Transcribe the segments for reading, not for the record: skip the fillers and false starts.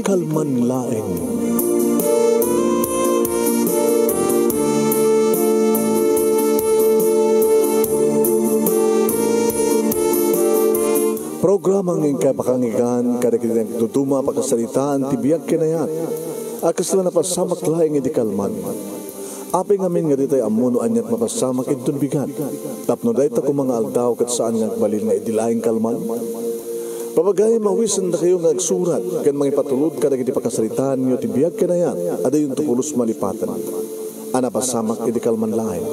kalman laeng. Programang ngayong kapakangigan, kada kita tutuma pakasalitaan, tibiyag kinayat. Akas na napasamak laeng iti kalman. Aping amin nga ditay amuno anyat mapasamak itun bigan. Tapno dahi ta kung mga aldaw kat saan nga balil nga idilaing kalman. Papagay mawisan na kayo nga agsurat, kan mga ipatulod kada iti pakasalitaan nyo, tibiyag kinayat, ada yung tukulos malipatan. Anapasamak iti kalman laeng.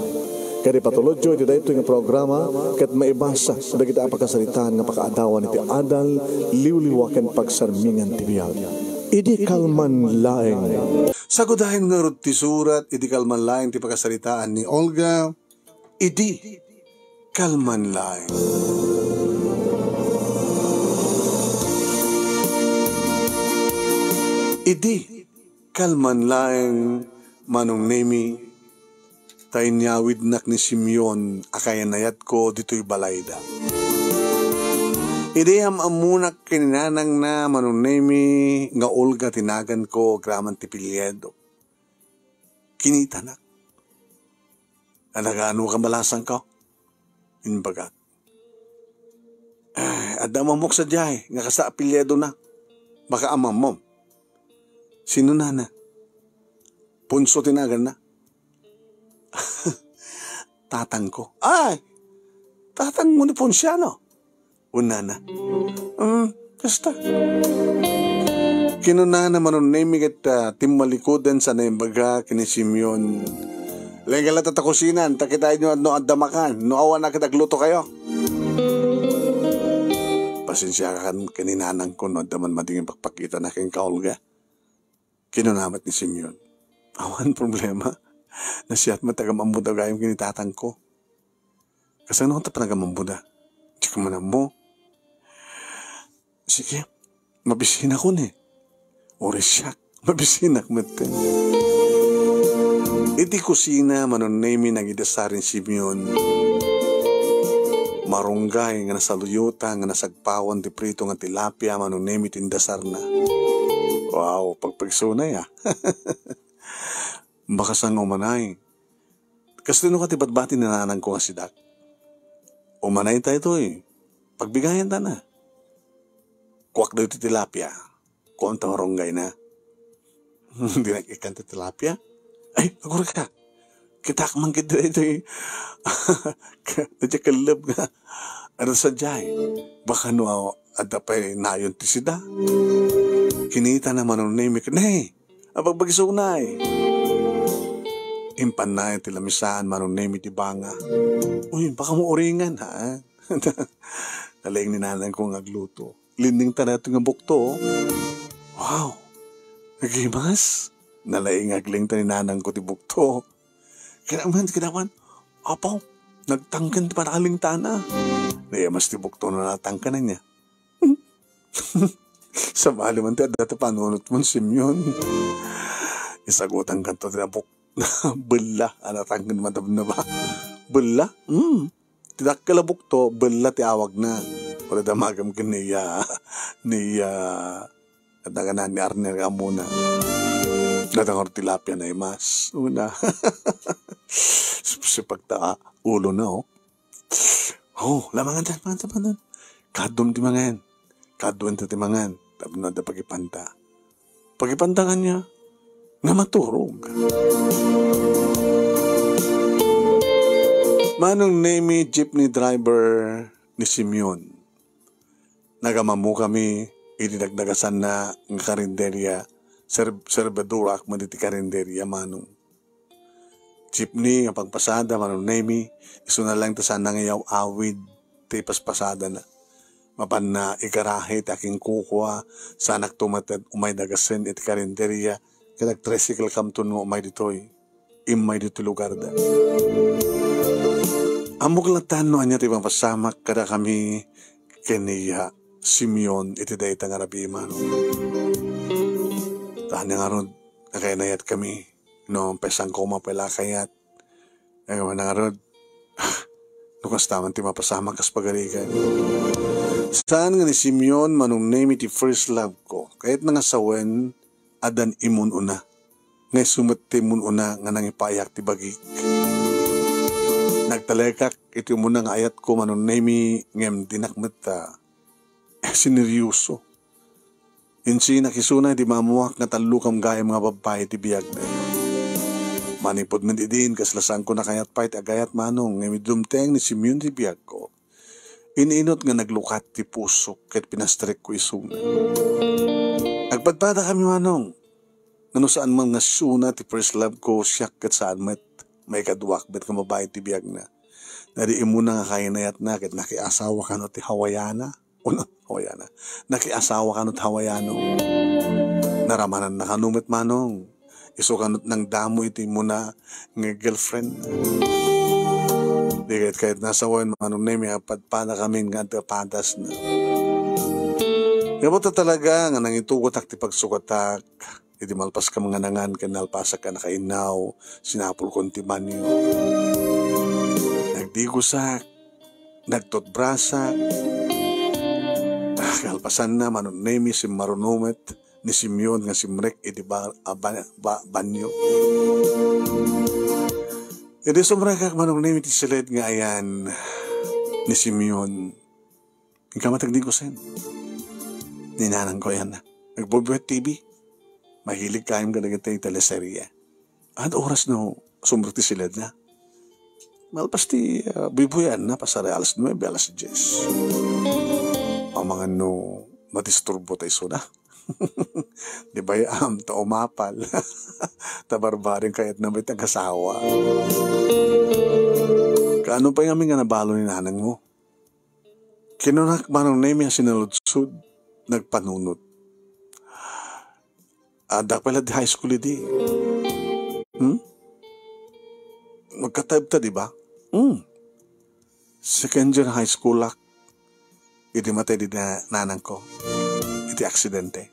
Kaya patulod jo, iti dahito yung programa, kat maibasa, da kita apakasalitaan nga pakaadawan iti adal, liwliwakan pagsarmingan tibiyag. Idi kalman laeng. Sagudahin nga rod ti surat, idi kalman laeng ti pakasalitaan ni Olga, idi kalman laeng. Idi kalman laeng manong nemi, tayo niyawid nak ni Simeon, akayanayat ko dito'y balayda. Ideyam amunak kininanang na manunemi nga Olga tinagan ko graman ti Piliedo. Kinita na. Anagano kambalasan ko? Inbagat. Ada mamok sa jay, nga kasa Piliedo na. Baka amam mo. Sino na na? Punso tinagan na. Tatang ko. Ay! Tatang mo ni Ponciano. Una na. Basta. Kinuna naman nun naming at timmalikodan sa naimbaga kini Simeon. Legal at takusinan, takitay nyo no adamakan, no awan na kitagluto kayo. Pasensya ka kaninanang ko no adaman madingin pagpakita na king kaolga. Kinunamat ni Simeon. Awan problema. Na siya't matagamambuda gayong kinitatang ko. Kasi ano ka panagamambuda? Di ka manam mo. Sige, mabisina ko ni. Oresyak, mabisina ko matin. Iti kusina manonemi nagidasarin Simeon. Marunggay nga nasaluyuta nga nasagpawan ti prito nga tilapia manonemi tindasar na. Wow, pagpagsunay ah. Baka sang umanay. Kasi ka tibat-bati nananang ko nga si Dak. Umanay tayo ito eh. Pagbigayan ta na. Kuwak daw iti tilapia. Kuwang tawarunggay na. Hindi nakikan ti tilapia. Ay, agura ka. Kitak man kita ito eh. Nadya kalab nga. Ano sa jay. Baka no ada pa nayon ti sida. Kinita naman ang name. Nay, abagbagisunay. Impan na yung tilamisaan, manong name iti banga. Uy, baka mo oringan, ha? Nalaing ninanang ko nga agluto. Linding tanato nga bukto. Wow! Nagimas? Nalaing agling taninanang ko ti bukto. Kinaman, apaw, nagtangkan ti paraling tana. Nayamas ti bukto na natangkan na niya. Sa bali man ti adata panunot mo, Simeon. Isagutan kanto ti na bukto. Bela, anatanggan matab na ba? Bela? Tidak kalabok to, bela ti awag na. Wala damagam ka niya, kataganan ni Arner ka muna. Natangor tilapia na imas. Una. Sipag ta, ulo na oh. Oh, lamangan tan. Kadum ti mangan. Kadum ti mangan. Tapos na da pagipanta. Pagipantangan niya. Nga maturog. Manong name jeepney driver ni Simeon. Nagamamu kami, idinagdagasan na ng karinderya, serbadurak maditi karinderya manong. Jeepney, ang pagpasada, manong name, iso na lang ta sana ngayaw awid, tipas pasada na. Mapan na ikarahe, taking kukwa, sanak tumatad, umay dagasan, iti karinderya, kadag tricycle kamtun mo umay ditoy. Imay dito lugar da. Amok latan no anya tibang pasamak kada kami keniya Simeon iti dayta nga rabi mano. Tanya nga rod nakainayat kami no pesang ko mapela kayat. Ay nga rod nukas taman ti mapasamak kas pagalikan. Saan nga ni Simeon manong name iti first love ko, kahit nga sawen, adan imun una. Ngay sumati mun una nga nangipayak ti bagik. Nagtalekak iti muna nga ayat ko manong name ngem dinakmet sineryoso. Insi nakisuna di mamuak nga talukam gaya mga babae ti biyag na. Manipod man idin kaslasan ko na kayat pait agayat manong ngem idumteng ni Simeon ti biyag ko. Iniinot nga naglukat ti puso ket pinastrek ko isuna. Agpadpada kami manong. Ngano saan man nga suna ti first love ko siyak ket saan met may kaduwak bet nga babae ti biyag na. Nadi imuna nga kainayat na ket nakiasawa ka no ti Hawaiana. Hawaiana. Nakiasawa ka no ti Hawaiano. Naramanan na kanumit manong. Iso kanot ng damo iti muna nga girlfriend. Di kahit nasawan manong name padpada kami nga padas na. Yabuta talaga nga nangitugot ak ti pagsukatak. Iti malpas ka mga nangan kanalpasak ka nakainaw sinapol kon ti banyo. Nagdigusak, nagtotbrasak. Kalpasan na manong name si Marunumet ni Simeon nga simrek iti banyo. Iti sumrakak manong name iti silid nga ayan ni Simeon. Ikaw matagdigusin. Ninanang ko yan na. Nagbubuhat TV. Mahilig kayong ganagantay yung teleserye. At oras no, sumrek ti silid na. Malpas ti bibuyan na pasara alas 9, alas 10. Ang mga no, matisturbo tayo suna. Di ba yung ta umapal? Tabarbaring kayat na may tag-asawa. Kaano pa yung aming nga nabalo ni nanang mo? Kinunak manong name yung sinaludsud, nagpanunot. Pala di high school di. Magkatype ta, di ba? Second year high school lak. Iti matay di na nanang ko. Iti aksidente.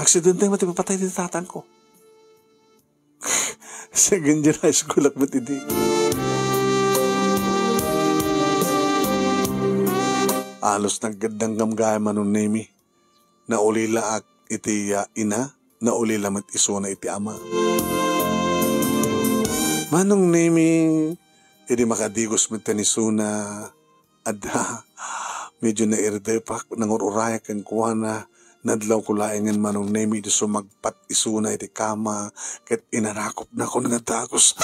Aksidente matay papatay di tatang ko. Second year high school lak ba't hindi? Alos naggadang gamgaya manong nemi. Naulila ak iti ina. Naulila mat iso na iti ama. Manong nemi. Iti makadigos mat tanisuna. Adha. Medyo na-irdepak. Nangururayak ang kuha na. Nadlaw ko laingan manong nemi. Iti sumagpat iso na iti kama. Ket inarakop na ko nga tagos.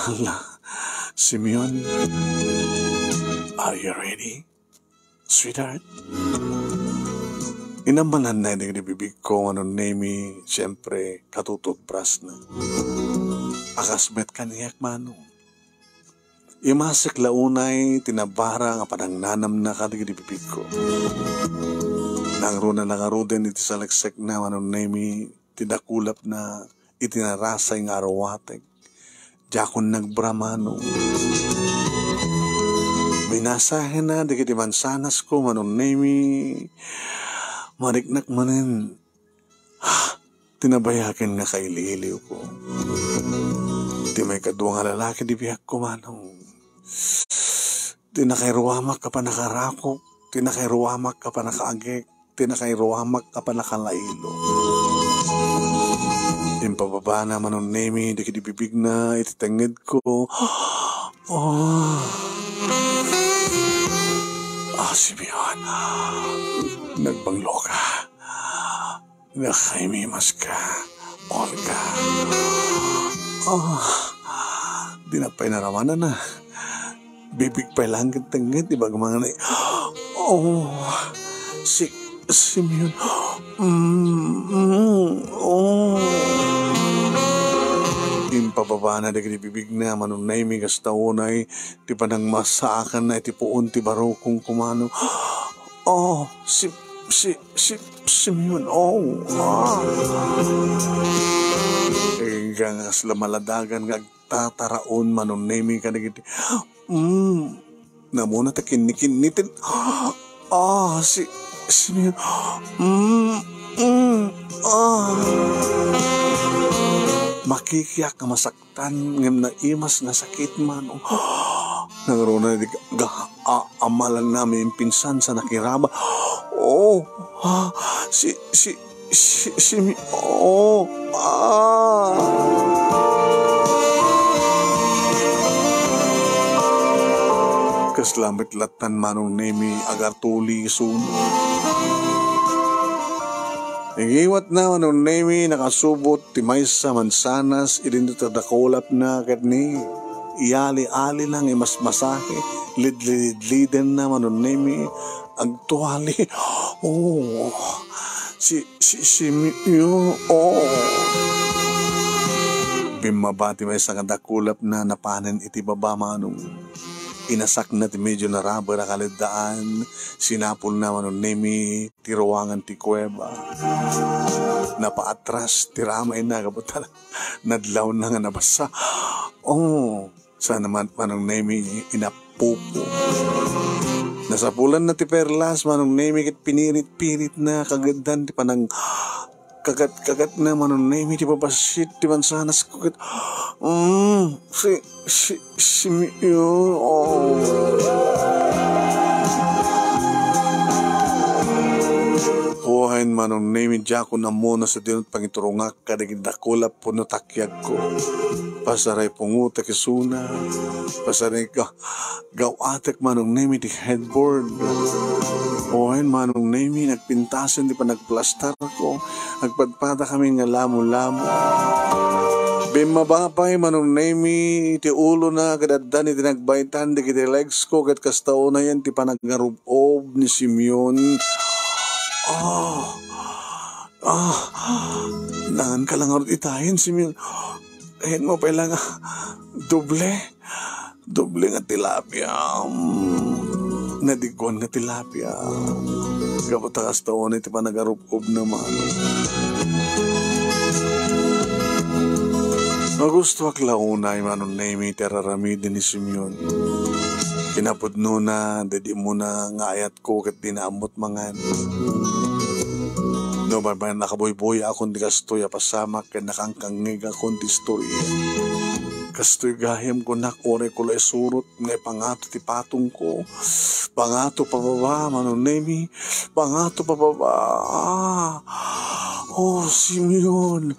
Allah. Simeon. Are you ready? Sweetheart? Inamanan na yung bibig ko anong name, siyempre, katututbras na. Akasmet kaniyak manong. Imasik launay, tinabara nga panang nanam na kadig bibig ko. Nangro na nangaruden iti salaksek na anong name, tinakulap na itinarasay ng arawatek. Jakon nagbramanong. Binasahin na, di kiti mansanas ko, manong nemi, mariknak manin, tinabayakin nga kaililiw ko. Di may kaduang lalaki, di biyak ko manong. Tinakairuamak ka pa nakarakok, tinakairuamak ka pa nakaagek, tinakairuamak ka pa nakalailo. Impababa na manong nemi, di kiti bibig na, ititangid ko. Simeon, nagbanglo ka. Nakaimimas ka. Olga. Dinapay na ramanan na. Bibig pa lang kitangit, diba mga na. Simeon. Impababa na dagiti bibig na manong naiming kastaunay ti panang masaakan na iti puon ti baro kung kumano. Simeon. Nga sila maladagan nga agtataraon manong naiming ka dagiti. Namuna ta kinikinitin. Simeon. Makikiyak nga masaktan ngem na imas nga sakit man. Nagaroon na amalan namin yung pinsan sa nakirama. Oh, oh, Kaslamit latan manong nemi agar tuli sun. Igiwat na manong nemi nakasubot timay sa mansanas idin tadakolap na kat ni iali-ali lang mas masahe lid-lid-liden na manong nemi agtuali. Oh, bimabati may sa kadakulap na napanen iti baba manong inasak na ti medyo naraba na kalidaan, sinapol na manon nemi, tiruwangan ti kuweba. Napaatras, tiramay na, kabutan, nadlaw na nga nabasa. Oh, sana man manong nemi, inapupo. Nasapulan na ti perlas, manong nemi, kit pinirit-pirit na, kagandan, ti panang, kagat na manong nemi, ti papasit, ti mansanas ko, kit, yun, oh. Kuhain manong nemi diyako na muna sa dinot pangiturungak kadigid dakulap puno takyag ko. Pasaray punguta kisuna. Pasaray gawatek manong nemi di headboard. Kuhain manong nemi nagpintasan di pa nagplastar ko. Nagpadpada kami nga lamo-lamo. Bimabapay manong nemi ti ulo na kadaddan iti nagbaitan di kiti legs ko kat kastao na yan ti panagnarubob ni Simeon. Naan ka lang arot itahin Simeon. Ahin mo pa lang doble nga tilapia. Nadikon nga tilapia. Kapata kastao na iti panagnarubob naman. Magustuak launay manong nemi teraramidin ni Simeon. Kinapudno na, dadi mo na nga ayat ko kat dinaamot mangan. No, ba nakaboy-boy akong di kastoy apasamak kaya nakangkangig akong di story. Kastoy gahim ko na kore ko la isurot nga pangato ti patong ko. Pangato pababa manong nemi. Pangato pababa. Oh, Simeon.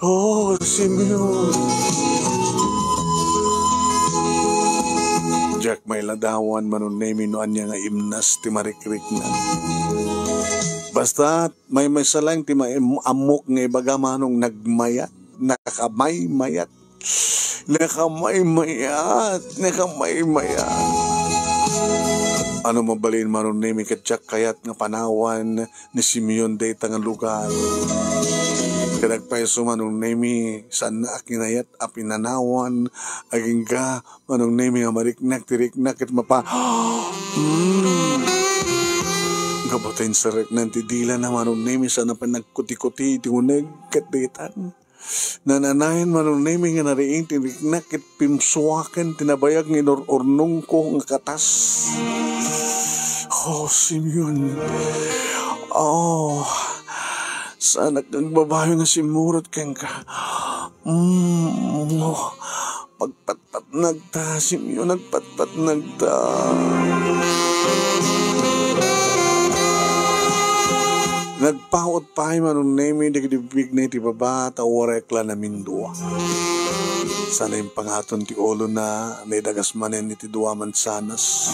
Oh, Simeon. Jack may ladawan manong nemi noan niya nga imnas ti marikrik na. Basta may salang ti amok nga ibaga manong nagmayat. Nakamaymayat. Ano mabalin manong nemi kat Jack kayat nga panawan ni Simeon day tangang lugar. Kadagpaiso manong nemi saan na akinayat apinanawan aging ka manong nemi nga mariknak tiriknak at mapa gabotin sa reknan ti dila na manong nemi saan na panagkuti-kuti iti uneg katitan nananayan manong nemi nga nariing tiriknak at pimsuaken tinabayag ng inor-ornong ko nga katas. Oh, Simeon. Oh, sana kang babayo nga simurot kang ka. Pagpatpat nagta, Simeon, nagpatpat nagta. Nagpawat pa manong nemi, digdibig na iti baba, tawarekla na mindua. Sana yung pangaton ti olo na, naidagas manen iti duwa mansanas.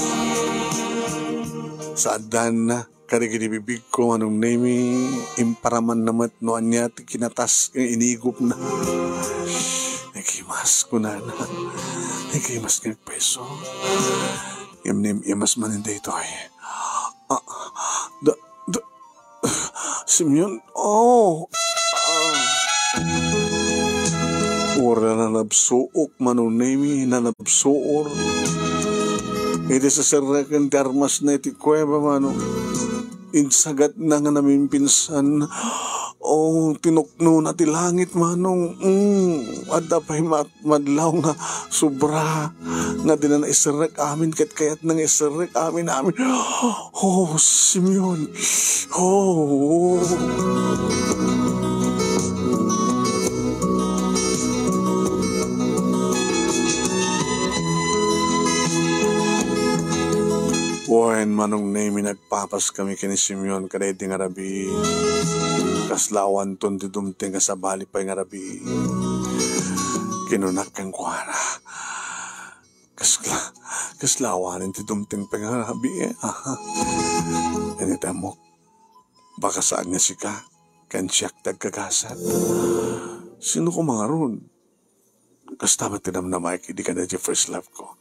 Saadan na, karigidibibig ko manong nemi, imparaman namat noan niya, kinatas, inigop na. Nagimas ko na. Nagimas ng peso. Yamas manin dito ay. Simeon, Ora na nabsuok manong nemi, na nabsuor. Iti sa sarakan ti armas na iti kuweba manong. Insagat na nga namin pinsan. Tinukno na ti langit manong. Adda pa'y madlaw nga sobra. Nga din na isarek amin kayat nang isarek amin. Oh, Simeon. Oh. Wen manong name nagpapas kami kini Simeon kaday di nga rabi. Kaslawan ton di dumting sa bali pa nga rabi. Kinunak kang kuara. Kaslawan ti dumting pa nga rabi eh. Ganita mo. Baka saan nga sika. Kansiyak tagkagasat. Sino ko mga ron? Kastamat tinamnamay kidi ka na di first love ko.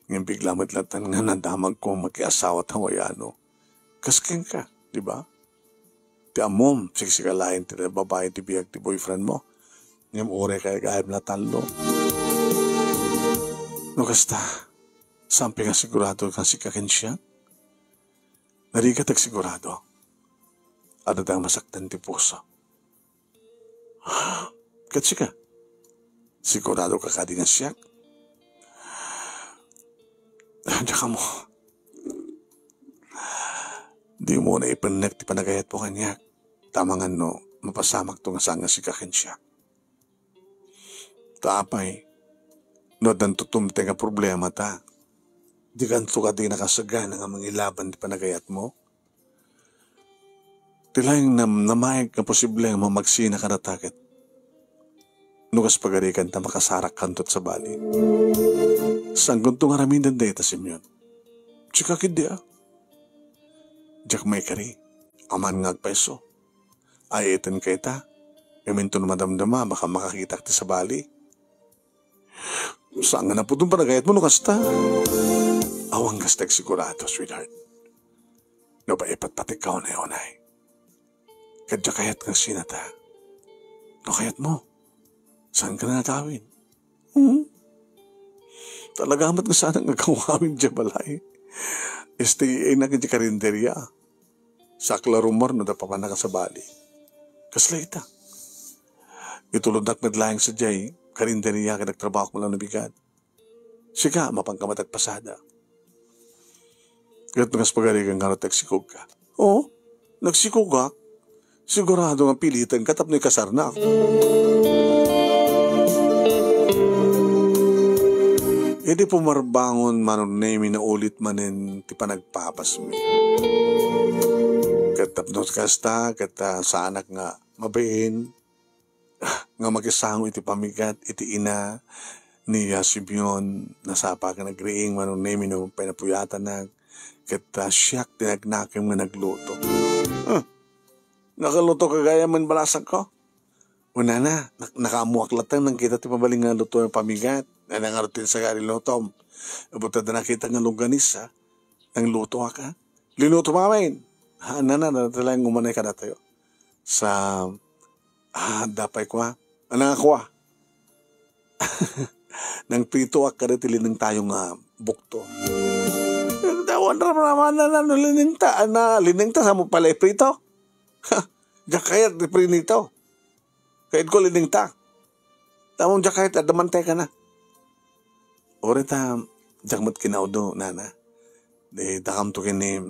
Ngayon bigla matlatan nga nadamag ko makiasawa at hawayano. Kaskeng ka, di ba? Ti amom, siksikalain ti babae ti biyag ti boyfriend mo. Ngayon ore kaya gayab na talo. No kasta, sampi nga sigurado kang sikakin siya. Narigatag sigurado. At ang masaktan ti puso. Katsi ka, sigurado ka ka din nga siya. Diyan mo. Di mo na ipanek ti panagayat po kanya. Tamangan no, mapasamak to nga sanga si kakin siya. Tapay, no dan tutumte nga problema ta. Di kanto ka di nakasagan nga mga ilaban ti panagayat mo. Tilayang namayag ka posible nga mamagsina ka natakit. Nukas pagarikan ta makasarak kantot sa bali. Sanggun to nga ramin dan data Simeon. Tsika kidi ah. Diyak may kari. Aman nga peso. Ay itin kay ta. Eminto na madamdama baka makakita ti sa bali. Saan nga na po itong panagayat mo nukas ta? Awang gastag sigurado, sweetheart. No ba ipatpatik ka na yun ay. Kadya kayat nga sinata. No kayat mo. Saan ka na nakawin? Talaga amat nga sana nga kawawin dyan balay. Ay naging di karinderya. Sakla rumor na dapapana ka sa bali. Kasla ita. Itulod nakmadlayang sa jay, karinderya ka nagtrabaho mo lang nabigat. Sika, mapangkamatag pasada. Gat ngas pagarigang nga nagsikog ka. Oo, nagsikog ka. Sigurado nga pilitan katap na kasarnak. Hindi pumarbangon manon name na ulit manin ti panagpapas mi. Katapnos kasta, kata sa anak nga mabain, nga magisango iti pamigat, iti ina, niya Simeon, nasapa ka nagriing manon name no pinapuyatan na, kata siyak tinagnakim nga nagluto. Nakaluto kagaya man balasag ko. Una na, nakaamuak latang nang kita ti pabaling nga luto ng pamigat. Na nangarutin sa gari lutom. Abuta na nakita nga longganis ha. Nang luto ka. Linuto mamain. Natalang umanay ka na tayo. Sa, dapay ko ha. Anang ako ha. Nang prito ka rin tilinang tayong bukto. Dawan naman na lininta. Lininta sa mo pala prito. Diyak kaya prinito. Kahit ko lininta. Tamang diyak kaya adamante ka na. Orita, jakmat kinaudo, nana. De, dakam to kini,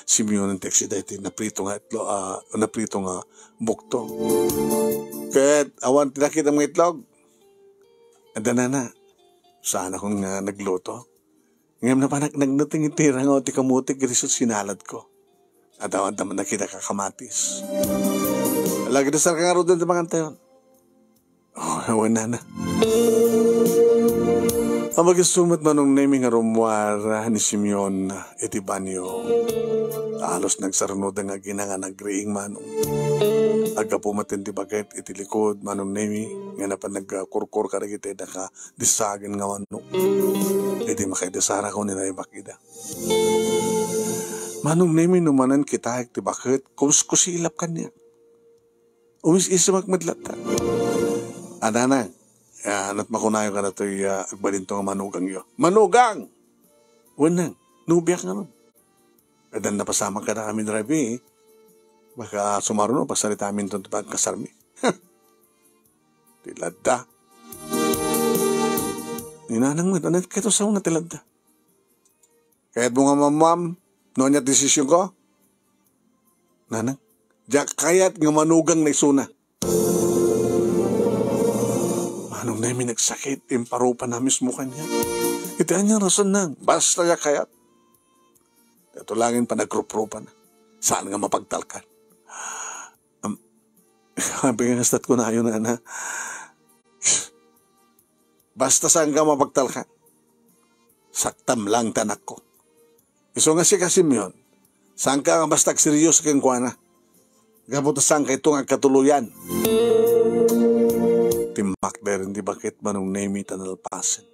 Simeon ng teksi dahil naprito nga itlog, naprito nga bukto. Kahit awan tinakita mga itlog. Ada nana, saan akong nagluto. Ngayon na pa nagnating itira nga o ti kamutik, grisot sinalad ko. At awan naman nakita kakamatis. Lagi na sa kangaro doon sa mga tayon. Oh, awan nana. Ang magisumat manong naming arumwara ni Simeon iti banyo. Alos nagsarunod nga ginanga nagriing manong. Aga pumatin ti bagay iti likod manong nami nga na pa nagkurkur ka rin iti naka disagin nga manong. Iti makaidasara ko nila ibakida. Manong nami numanan kita iti bakit kusilap kanya. Umis-isa magmadlat ta. Ananang. At makunayo ka na ito'y agbalinto nga manugang yun. Manugang! Wanang, nubiyak nga nun. At dan napasama ka na kami drive baka sumaro no, pasalita amin ito pagkasarmi. Tilada. Ninanang mo, anak kato sa una tilada. Kahit mo nga mamam, noon niya desisyon ko. Nanang, diyak kayat nga manugang na isuna. Anong namin nagsakit, imparupa na mismo kanya. Itian niya rason nang, basta ya kayat. Ito langin pa nagrupropan. Saan nga mapagtalkan? Pingastat ko na yun na. Basta saan ka mapagtalkan? Saktam lang tanak ko. Iso nga si Simeon, saan ka nga basta seryoso kang kuwana? Gabutasang ka itong agkatuluyan. Timak na rin di bakit manong nemi tanalpasin.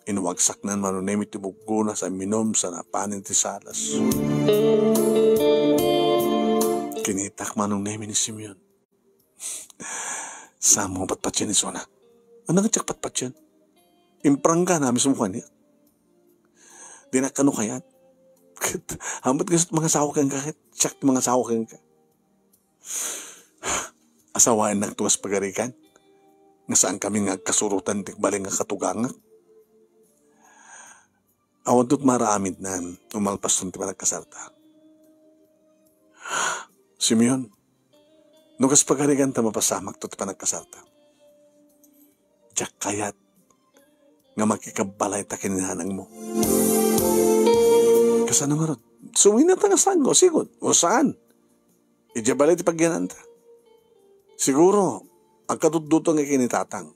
Inuwagsak na manong nemi tibuguna sa minom sa napanin ti salas. Kinitak manong nemi ni Simeon. Saan mo patpatyan ni Sona? Ano nga tsak patpatyan? Imprang ka namin sa mukha niya. Di na kano kayat. Hambat gusto mga sawakang kakit. Tsak mga sawakang ka. Asawain nagtuwas pagarikan. Nga saan kami nga kasurutan tikbaling nga katugangak. Awan do't maraamid na umalpas doon tiba nagkasarta. Simeon, nugas pagarikan ta mapasamak do't tiba nagkasarta. Diyak kayat nga makikabalay ta kininanang mo. Kasano nga ron? Suwi na ta nga saan ko, sigod. O saan? Ijabalay ti pagyanan ta. Siguro, ang katututo nga kinitatang.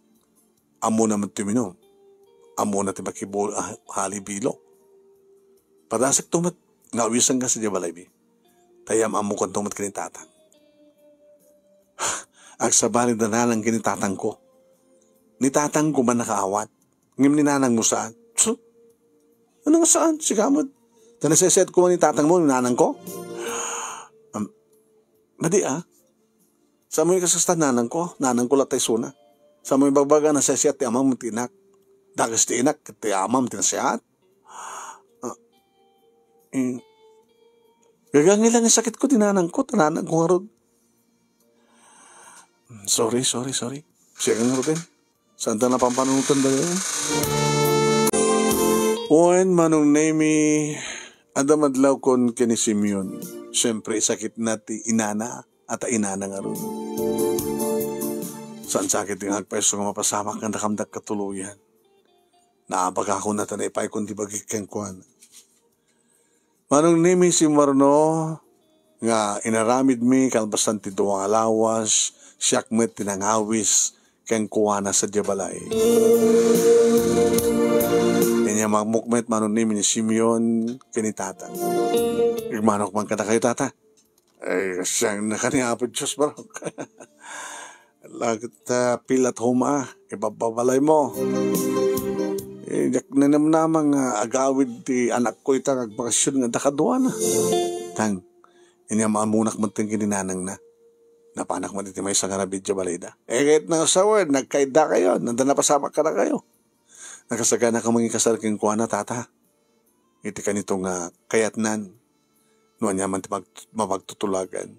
Amo naman tuminom. Amo na ti makibol halibilo. Padasak tumat, ngawisan ka sa jabalay bi. Tayam amo kan tumat kinitatang. Ang sabali na nalang kinitatang ko. Nitatang ko man nakaawat. Ngim ninanang mo saan? So, ano nga saan? Sigamod. Tanaseset ko man nitatang mo, ninanang ko? Madi Sa mo yung kasastan nanang ko latay suna. Sa mo yung bagbaga na sesiyat ti amam mo tinak. Dagas ti inak, ti amam tinasiyat. Gagangi lang yung sakit ko, tinanang ko nga rod. Sorry. Siya nga rodin. Saan ta napampanunutan ba yun? Oen manong nemi, adamadlaw kon kini Simeon. Siyempre, sakit na ti inana at inana nga ron. Saan sakit yung agpeso nga mapasamak nga nakamdak katuluyan. Naabag ako na tanay pa'y kundi bagik kang kuwan. Manong nemi si Marno, nga inaramid mi kalbasan ti duwang alawas, siyak met tinangawis, kang kuwana sa jabalay. Kanya magmukmet manong nemi ni Simeon, kinitatan. Igmanok man ka na kayo, tata. Ay, siyang nakaniapod Diyos, bro. Lagat pilat huma, ipababalay mo. Yak na namang agawid ti anak ko itang agbakasyon nga dakaduan na. Tang, inya maamunak mo ting kininanang na. Napanak mo diti may isang harabidya balayda. Kahit na usawad, nagkaida kayo, nanda napasamak ka na kayo. Nakasagana ka mga kasarking kuha na, tata. Iti ka nitong kayatnan. Nuwan niya man mapagtutulagan.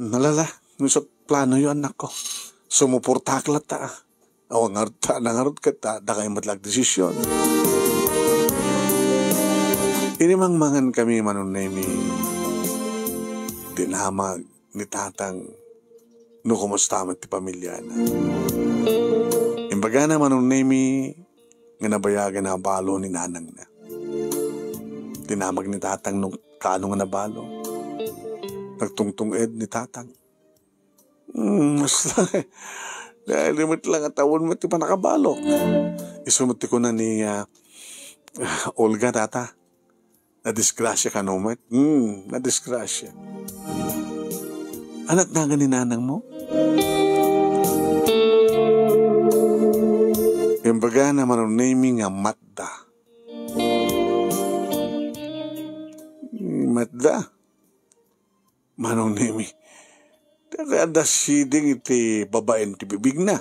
Nalala, nusot plano yun anak ko. Sumuportaklat ta. Awang nangarot ka ta, da kayo matlag desisyon. Inimang mangan kami manunemi. Dinamag ni tatang no kumustamat ti pamilya na. Imbaga na manunemi nga nabayagan na balo ni nanang na. Dinamag ni tatang nung kaano nga nabalo. Nagtungtong ed ni tatang. Mas dahil limit lang at tawon mo ti pa nakabalo. Isumuti ko na ni Olga, tata. Na-disgrasya ka nomet. Na-disgrasya. Anak na nga ni nanang mo? Yung baga naman ang naming nga Matda. Matda? Manong nami. Kada siding iti babaen ti bibig na.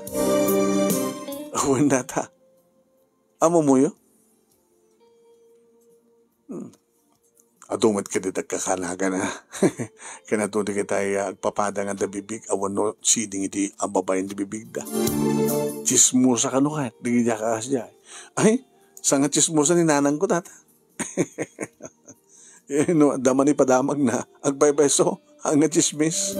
Awan data. Amo mo yun? Adumat ka dito kakanaga na. Kanatundi kita agpapada nga da bibig. Awan no siding iti babaen ti bibig da. Chismusa ka no ka. Digidya ka kasya. Ay, sanga chismusa ni nanang ko tata. No, daman ni padamag na. Agbaybayso. Ang chismis.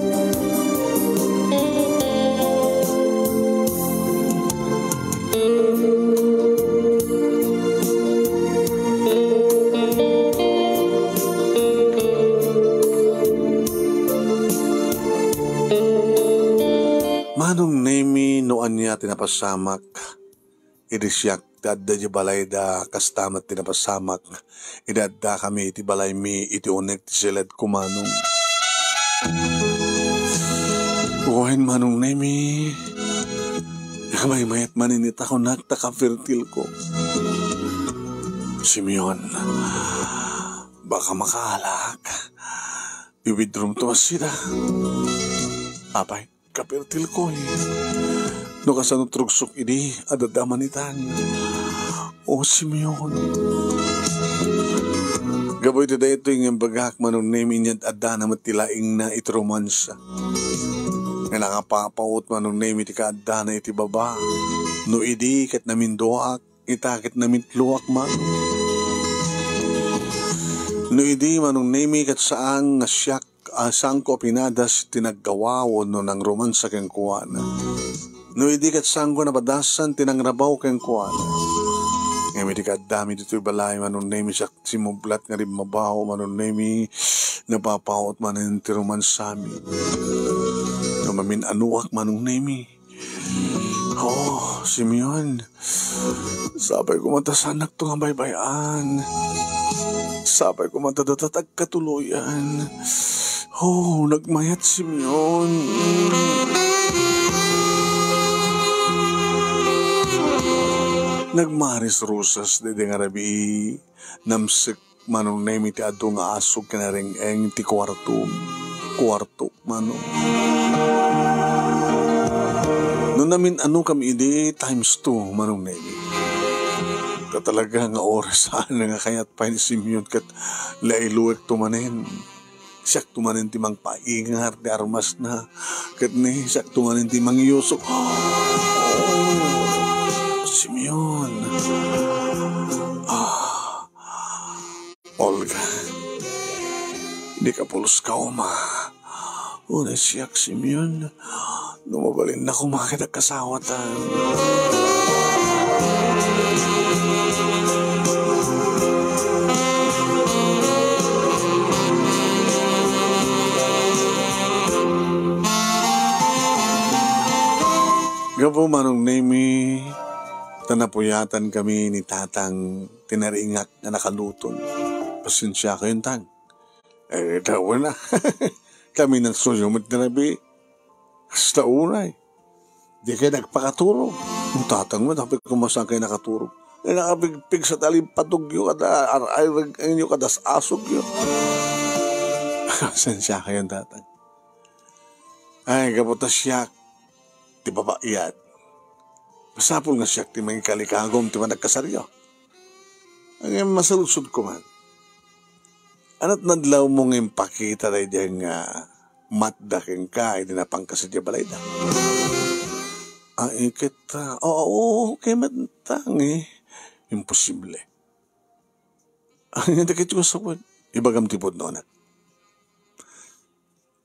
napasamak, idisyak dadda di balay da kastamat ti napasamak, idadda kami iti balay mi iti unek ti silad kumanong. Uwain manong nemi, may mayat maninita ko nagtaka-fertil ko. Simeon, baka makaalak. I-withdraw to sila. Apay, kapertil ko eh. No kasano trugsok ini, adadamanitan. O Simeon. Gaboy ito ito yung bagak manong nemi niya adda na matilaing na itromansa. Nga nakapapaut manong nemi ti kaadda na iti baba. No idi kat namin doak, itakit namin tluak man. No idi manong nemi kat saang nasyak asang ko pinadas tinaggawaw no ng romansa keng kuwana. No idi kat saang ko napadasan tinangrabaw keng kuwana. Ngayon di ka dami dito'y balay manong nemi siya simublat nga rin mabaho manong nemi napapaot manin ti romansami. No mamin anuak manong nemi. Oh, Simeon, sabay ko matasanak to nga baybayan. Sabay ko matadatag katuluyan. Oh, nagmayat Simeon. Nagmaris rusas de nga rabi namsik manong nemi ti ado nga asog kanaring eng ti kwarto manong. No namin ano kami idi times 2 manong nemi. Talaga nga oras saan nga kayat pa ni Simeon kat lailuwek tumanin. Siyak tumanin ti mang paingar di armas na kat ni siyak tumanin ti mang iyusok. Simeon. Olga. Di ka pulos ka uma. Una siyak Simeon. Numabalin na kumakit ang kasawatan. Gapo manong nemi, tanapuyatan kami ni tatang tinaringak na nakaluton. Pasensya kayong tang. Daw na. Kami nang suyumit na nabi. Hasta unay. Di kayo nagpakaturo. Ang tatang mo, dapat kumasang kayo nakaturo. Nakapigpig sa talimpatog yun kada arayag nyo kadas asog yun. Pasensya kayong tatang. Ay, kaputas siyak. Di ba ba iyan? Masapol nga siyak ti mga kalikagom ti managkasaryo. Ang masalusod ko man. Anat nadlaw mong impakita tayo dyan nga matdaking ka, hindi na pangkasadya balay da. Ay, kita, oo, okay matang eh. Imposible. Ang hindi kito sa kwan, ibagam tipod noon.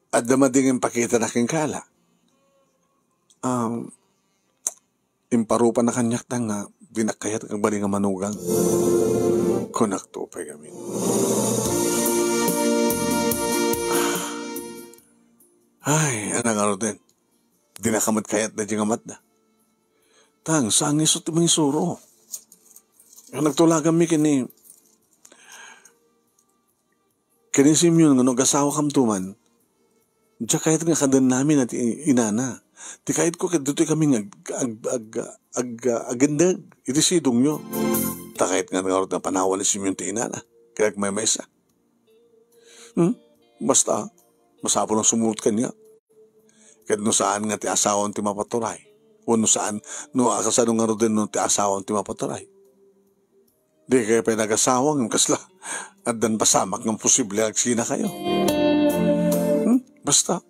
At damading impakita na king kala. Imparupa na kanyak tang nga binakayat ang bali nga manugang. Konakto pa kami. Ay, anang ano din. Dinakamat kayat na diyang amat na. Tang, saan isot mga isuro? Yung nagtulagan mi kini Simeon nga nag-asawa kam tuman. Diya kayat nga kadan namin at inana. Di kahit ko dito kami agendag. Iti sidong nyo. Ta kahit nga nga panawan ni Simeon ti inana. Kaya may maysa. Basta, masapo ng sumulot kanya. Kaya no saan nga ti asawan ti mapaturay. O no saan, no akasano nga rin no ti asawan ti mapaturay. Di kaya pa nag-asawang kasla. At dan pasamak ng posible agsina kayo. Basta.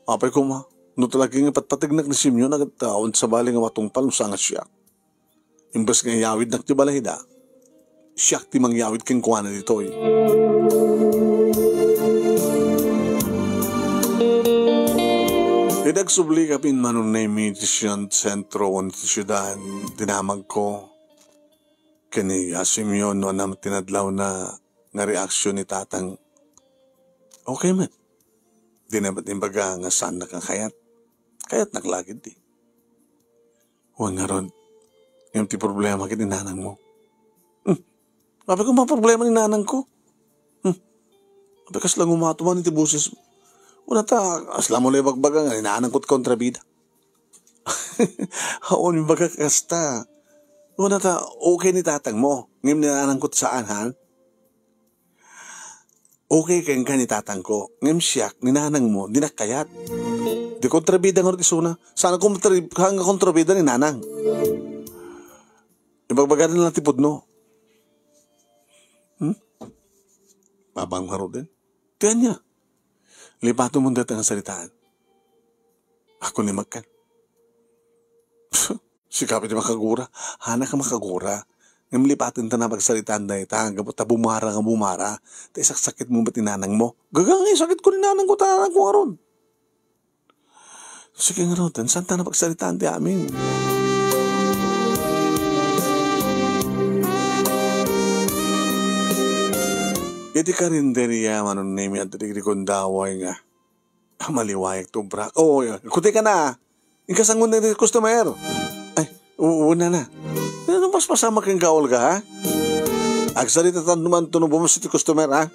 Apay ko ma, no talagang patpatignak ni Simeon nagtaon sa bali nga matungpal no saan nga siya. Imbas nga yawid nak ti balay da, siya ti mangyawid keng kuwana dito eh. Idagsubli kapin manon na imitisyon sentro o nitisyudan, dinamag ko, kani Simeon no na tinadlaw na reaksyon ni tatang, okay man. Di naman imbaga nga saan nakakayat. Kayat naglagid di. Huwag nga ron. Yung ti problema kit inanang mo. Sabi ko, mga problema ni nanang ko. Sabi kas lang umatuman iti buses mo. Una ta, asla mo lang bagbaga nga, inanang ko't kontrabida. Haon yung baga kasta. Una ta, okay ni tatang mo. Ngayon ninanang ko't saan, ha? Okay kayong ka ni tatang ko. Ngayon siya, ninanang mo, dinakayat. Di kontrabida nga rin isuna. Sana hanggang kontrabida ni nanang. Ibagbaga na lang tipod no. Babang maro din. Tiyan niya. Lipato mo dito ang salitaan. Ako ni magkan. Sikapin niya makagura. Hana ka makagura. Ngayon lipatin ta na magsalitaan na ita. Hanggang ta bumara nga bumara. Ta sakit mo ba't ninanang mo? Gagang sakit ko ninanang ko. Tanang ko nga ron. Sige nga ron. Saan ta na magsalitaan di amin? Iti karinderiya manon nemi at digri kondaway nga. Maliwayag to bra. Oh, kuti ka na. Ikasangon na rin customer. Ay, una na. Ano mas pasama kang gaol ka, ha? Agsalita tan naman to no bumas iti customer, ha?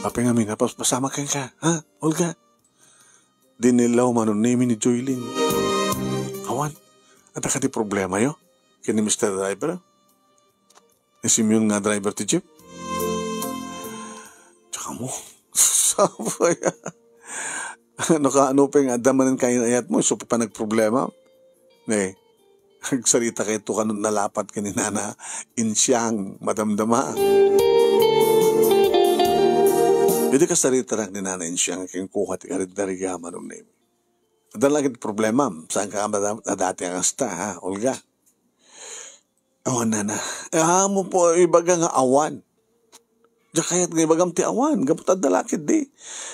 Apeng amin, pas pasama kang ka, ha? Olga. Dinilaw manon nemi ni Joylin. Awan, at akati problema yo. Kini Mr. Driver. Isimyon nga driver ti jeep. Mo, sabay. Ano ka, ano pa yung adamanin kayo ayat mo, so pa nagproblema. Ne, nagsalita kayo to kanun nalapat kanina na insyang madamdama. Hindi ka salita lang ni nana insyang kayong kuha ti karit dariga manong name. Adan lagi problema, saan ka dati ang asta, ha, Olga? Awan na. Mo po, ibaga nga awan. Diya kaya't nga ibagam ti awan, gapot at dalakid di.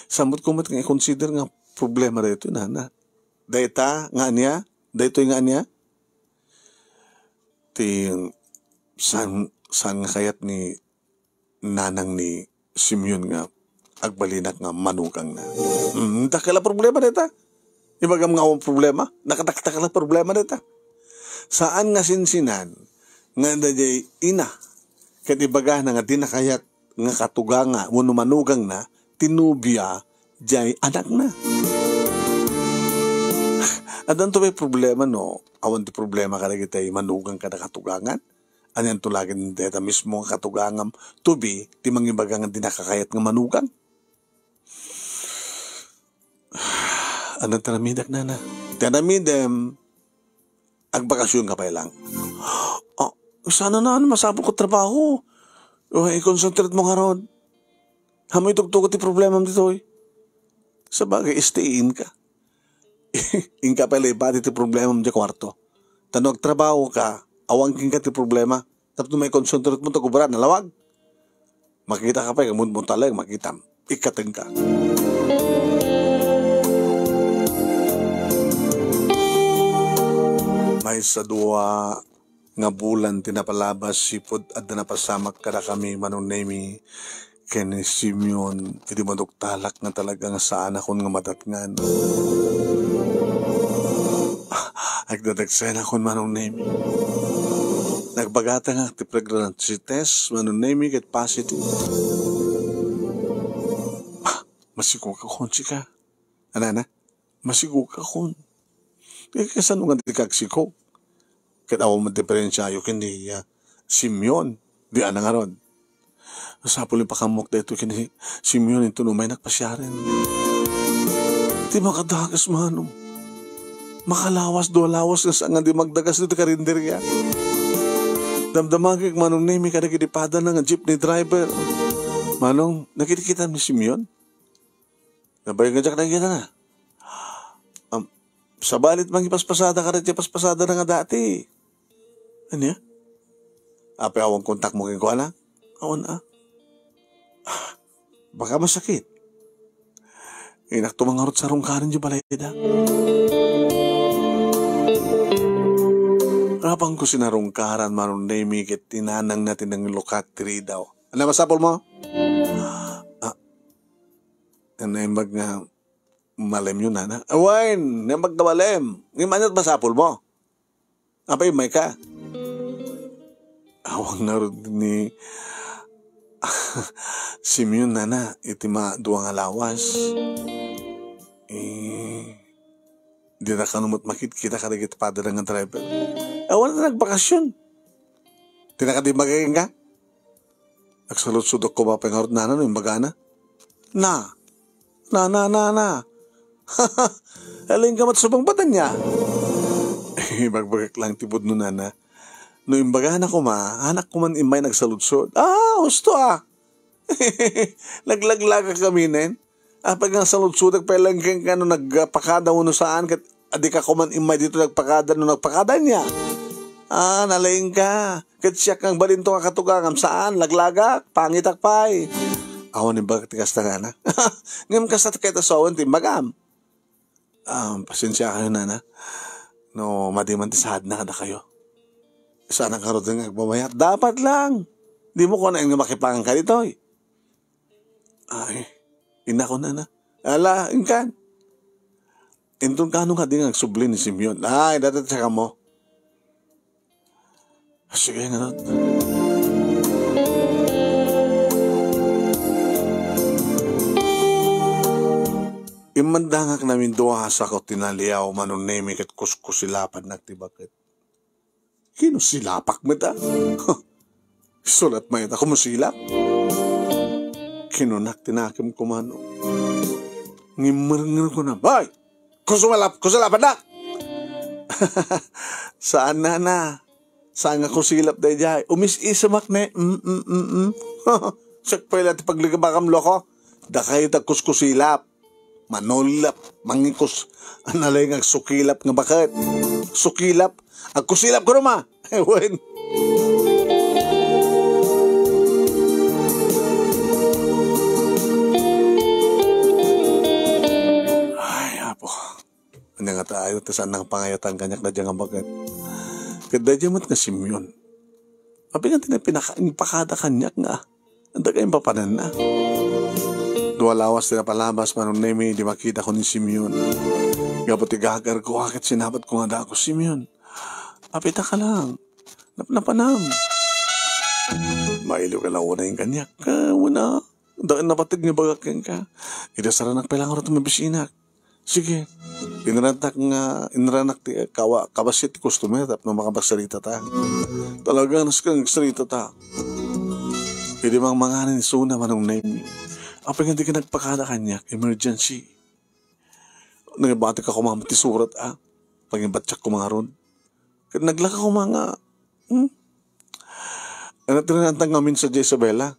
Samot kumot nga i-consider nga problema rito, nana. Dayta nga niya, dayto nga niya. Ti, saan nga kaya't ni nanang ni Simeon nga agbalinak nga manugang na. Takala problema dita. Ibagam nga akong problema, nakataktakala problema dita. Saan nga sinsinan, nga dayay ina, kat ibaga na nga di nakayat nga katuganga, wano manugang na, tinubya, jay anak na. Adan to may problema, no? Awan ti problema ka na kita'y manugang ka na katugangan. Anyan to lagi nita mismo ang katugangam, tubi, ti mangibagang di nakakayat nga manugang. Anong taramidak na na? Taramidem, agbakasyon ka pa lang. Oh, sana na, masabot ko trabaho. I-concentrate mo nga ron. Hamoy tugtugot ti problema mo dito, eh. Sa bagay, stay in ka. In ka pala, ipati ti problema mo di kwarto. Tanog trabaho ka, awangking ka ti problema. Tapos may concentrate mo, tagubara, nalawag. Makita ka pa, gamon mo talag, makita. Ikating ka. May sa dua nga bulan tinapalabas sipod at napasamak kada kami manong nemi ken Simeon iti maduktalak nga talaga nga saan akon nga madatngan. Agdadagsen akon manong nemi. Nagbagata nga ti pregnancy test manong nemi ket positive. Masigo ka kon chika. Anana? Masigo ka kon. Kasan nga ti kagsiko. Ket awa mo diferensya yung kini Simeon. Di ana nga ron. Nasapul yung pakamok dito kini Simeon ito may nagpasyaren. Di makadagas manong. Makalawas do lawas nga saan nga di magdagas dito karinderya. Damdamang kik manong nemi ka nakidipada ng jeepney driver. Manong, nakikita ni Simeon? Nabayang nga dyak na gina na. Sa balit mang ipaspasada ka rin, ipaspasada na nga dati. Ano ya? Ape awang kontak mo kay ko na? Awan baka masakit. Inak tumangarot sa rungkarin di balay da. Rapang ko sinarungkaran manong nemi ket tinanang natin ng lukat tiri daw. Ano masapol mo? Ano yung bag nga Malem yun, nana. Awain, nga magkamalem. Ngayon manot masapol mo. Apay, may ka. Awang narod ni Simeon, nana. Iti duwang alawas. Di na kanumot makit-kita kadagit pada ng driver. Awan na nagbakasyon. Di na ka di magiging ka? Nagsalot-sudok ko ba pengarot na yung bagana? Na. Aling kamat subang batan niya. Bagbagak lang tibod nun, nana. No imbagana ko anak ko man imay nagsaludsod. Husto Laglaglaga kami nen. Pag nga saludsod, nagpailang ka no nagpakada mo no saan, kat adi ka kuman imay dito nagpakada no nagpakada niya. Nalaing ka. Kat siya kang balinto ka katugang saan, laglagak, pangitakpay. Ako ni bakit tikas na nga na. Ngayon kasat kayo tasawan, timbagam. Pasensya kayo, nana. No, madimantisahad na kada kayo. Saan ang karoon ng agbabayat? Dapat lang. Di mo ko na yung makipangan ka dito. Ay, ina ko, nana. Ala, inkan. Intun ka nung kading nagsubli ni Simeon. Ay, datat siya ka mo. Sige, nga nun. Imandangak namin duha sa ko tinaliyaw manunemi kat kuskusilapan nagtibakit. Kinusilapak mo ta? Sulat may ta kumusilap. Kinunak tinakim kumano. Ngimerngan ko na, Bay! Kusilapan na! Saan na? Saan nga kusilap dahi jay? Umis-isamak na Sakpay lati pagligabakam loko. Da kayo tagkuskusilap. Manolap, mangikos, analay nga sukilap nga bakit? Sukilap? Kusilap ko naman. Ewan. Ay, apo. Ano nga tayo, tasan ng pangayatan kanyak na dyan nga bakit? Kada dyan mat nga Simeon. Abi nga pinakada kanyak nga. Anda kayong papanan na. Dua lawas na palabas manunemi di makita ko ni Simeon. Gabot igagar ko akit sinabat ko nga da ako, Simeon. Apita ka lang. Napanam. Mailo ka lang una yung kanyak. Una. Daan napatig niya bagakyan ka. Idasaranak pa lang ako na mabisinak. Sige. Inaranak ti kabasit customer tap na makabagsalita ta. Talagang naskang salita ta. Pwede mang manganin suna manunemi. Apa nga di ka nagpakada kanyak, emergency. Nagabati ka kumamati surat, Pag-ibatsak ko mga ron. Kaya naglaka ko mga, Ano tinanantang ngamin sa Jezabela?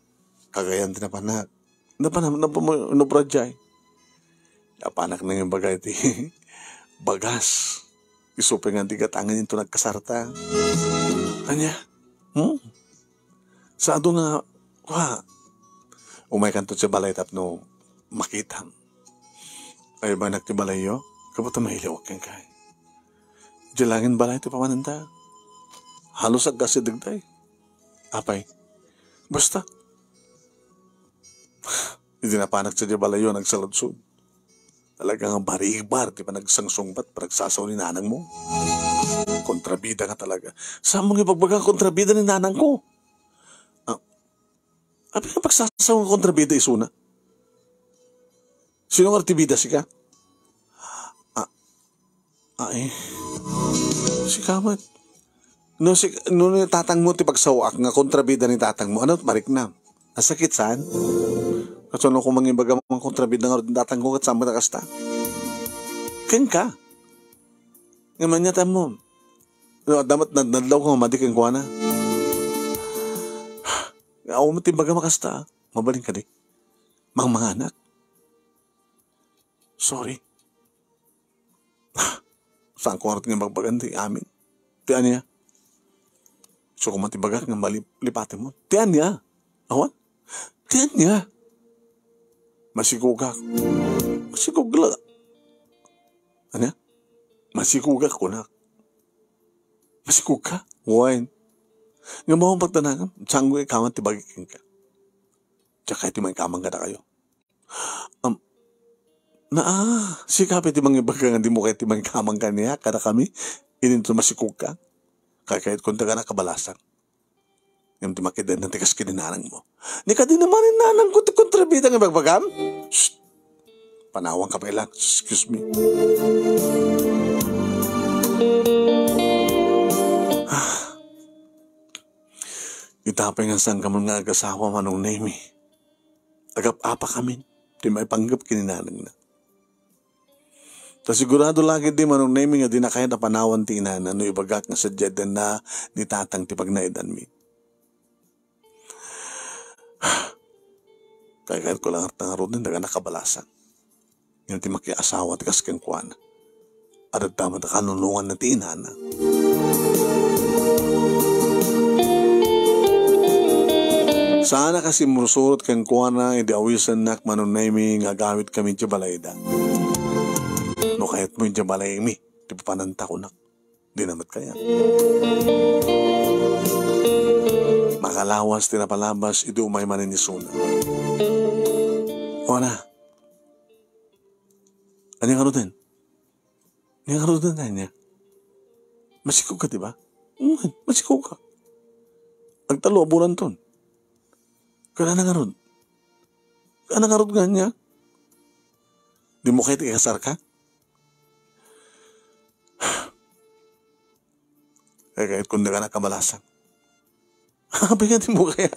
Kagayan tinapanak. Naparadjay. Apanak na yung bagay ti. Bagas. Isupay nga di katangan ito nagkasarta. Kanya? Sado nga, umay kanto sa balay tapno makita. Ay ba nagtibalay yo? Kapag mahiliwag kang kay. Jalangin balay ito pamananda. Halos agkasi dagday. Apay. Basta. Hindi na panak sa balay yo nagsaludsod. Talagang baribar di pa nagsangsungbat para nagsasaw ni nanang mo. Kontrabida ka talaga. Saan mong ipagbagang kontrabida ni nanang ko? Abi nga pagsasaw ng kontrabida isuna? Sino nga artibida si ka? Si Kamat. No tatang mo ti pagsawak nga kontrabida ni tatang mo. Ano marik na? Nasakit saan? Katsuno kung mangibaga mga kontrabida nga rin tatang ko kat saan mo nakasta? Ken ka? Ngaman niya mo. Damat nadlaw ko madikin ko na. Ako mo timbaga makasta. Mabaling ka di. Mga anak. Sorry. Saan ko nga rin magbaganti amin? Tiyan niya. So kung matibagak nga malipatin mo. Tiyan niya. Awan? Tiyan niya. Masigugak. Masigugla. Ano? Masigugak ko na. Masigugak? Wine. Nga mo akong pagtanangan, sanggo ikaman tibagikin ka. Tsaka iti may kamang gada kayo. Na sikapit ti mga ibaga nga di mo kayo ti mga kamang kaniya, kada kami, ininto masikog ka. Kaya kahit kung taga nakabalasan. Yung ti makidan ng tikas kininanang mo. Ni ka din naman inanang ko ti kontrabida ng ibagbagam. Shh! Panawang ka pa ilang. Excuse me. Itapay nga saan ka nga agasawa manong name. Agap-apa kami. Di may panggap kininanang na. Ta sigurado lagi di manong name nga di na kaya na panawan ti inanan no ibagak nga sa jedan na ni tatang ti pagnaidan mi. Kaya ko lang hartang arod din daga nakabalasan. Yung ti makiasawa ti kasken kuana. At tama na kanunungan na ti inana. Sana kasi mursurot kang kuana hindi awisan nak manong name nga gawit kami ti balayda. No kahit mo yung balay mi, di pa pananta ko nak. Di namat kaya. Makalawas, tinapalabas, ito umay maninisuna. O na. Ano yung karutin? Ano yung karutin na niya? Masikog ka, di ba? Masikog ka. Agtalo, aburan ton. Kaya na karod. Kaya na karod nga niya. Di mo kahit ikasar ka? Kaya kahit kung na nakabalasan. Bigyan mo kaya.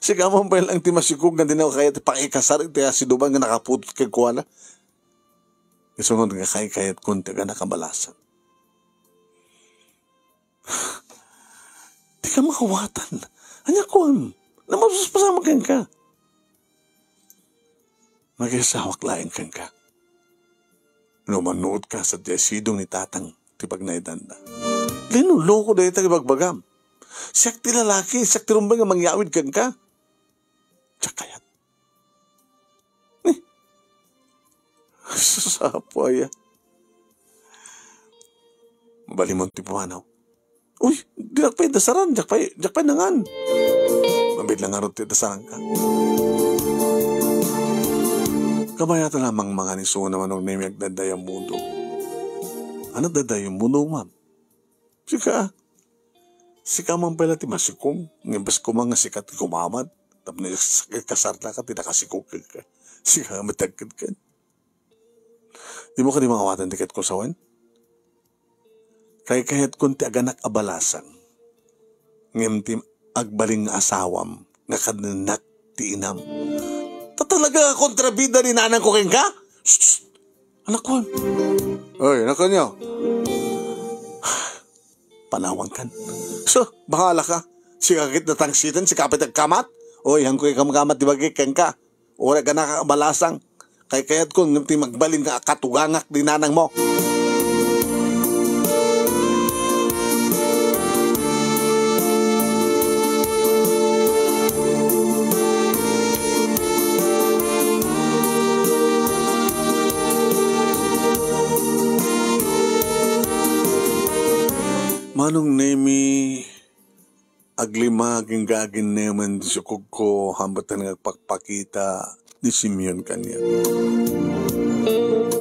Siga mo ba lang ti masikog nga din ako kaya ti pakikasar iti asidubang nga nakaputot kay kuwana. Isungod nga kaya kung taga nakabalasan. Di ka makawatan. Anya kuwan. Namasuspasama kang ka. Mag-isawak laing kang ka. Lumanood ka sa desidong ni tatang ti pagnaidan na. Linuloko dahil tayo bagbagam. Siyak ti lalaki, siyak ti rumbang nga mangyawid kang ka. Siyak kayat. Sasapoy. Mabalimon ti pumanaw. Uy, di nakpay dasaran, jakpay nangan. Mabid lang arot ti dasaran ka. Kabayata lamang mga niso naman ang namiyag dadayang mundo. Ano dadayang mundo, ma'am? Sika man pala ti masikong. Ngibas ko mga sikat ti kumamat. Tapos kasarta ka, tinakasikong ka. Sika matagkad ka. Di mo ka di makawatan tiket ko sawan? Kaya kahit kung ti aganak abalasan. Ngim ti agbaling asawam. Nga kananak ti inam. Talaga kontrabida ni nanang ko keng ka? Shh! Anak ko. Oy, anak ko niyo. Panawang kan. So, bahala ka. Si kakit na tangsitan, si kapit agkamat. Oy, hang ko kamkamat di bagay keng ka. Ora ka nakakabalasang. Kaya kaya't kung nagti magbalin ka katugangak di nanang mo. Manong nemi aglima gagin naman di sukog ko hambatan nga pagpakita di Simeon kanya.